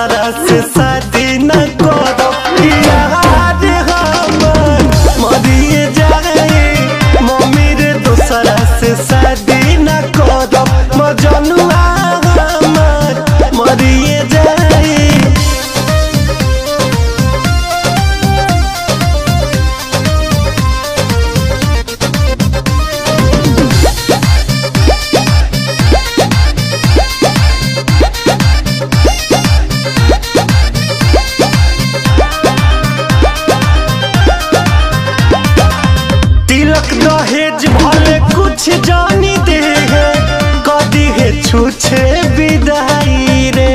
दूसरा से शादी न करो यार हमर मरिए जाए मम्मी रे दूसरा से शादी न करो मजनुआ हमर मरिए जाए। दहेज भले कुछ जानी दे है कदी है छूछे विदाई रे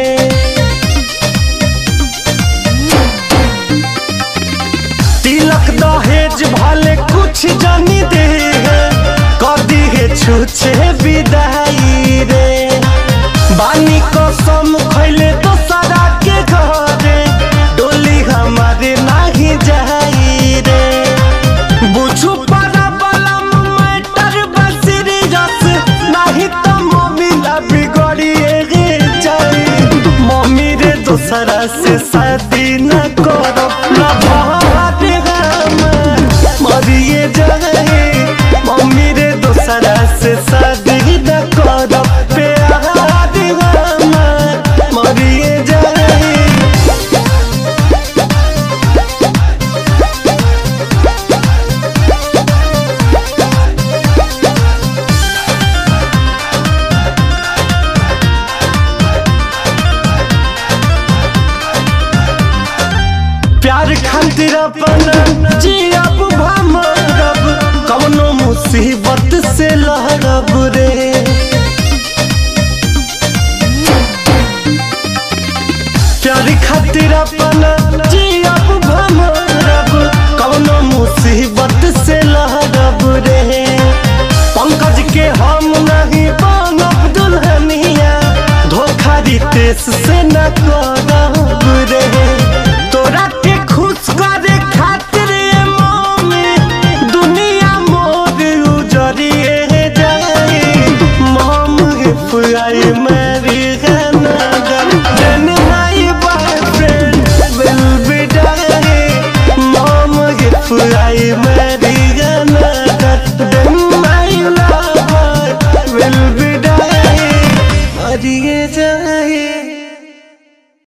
तिलक दहेज भले कुछ जानी दे है कदी है छूछे विदाई रे बानी कसम खैले दोसरा के घरे डोली हमारे नहीं जाई रे बुझू दूसरा से शादी न करो मरिए जाए मम्मी रे दूसरा से शादी न करो प्यार मरिए जाए। प्यार खातिर अपन जियब भमरब कवनो मुसीबत से लहरब रे प्यार खातिर अपन जियब भमरब कवनो मुसीबत से लहरब रे पंकज के हम नहीं बनब दुल्हनिया धोखा रितेश से न करब रे तोरा खुश करे खातिर मम्मी दुनिया मोर उजरिए जाए मम आई मेरी then my boyfriend will be dying mom if I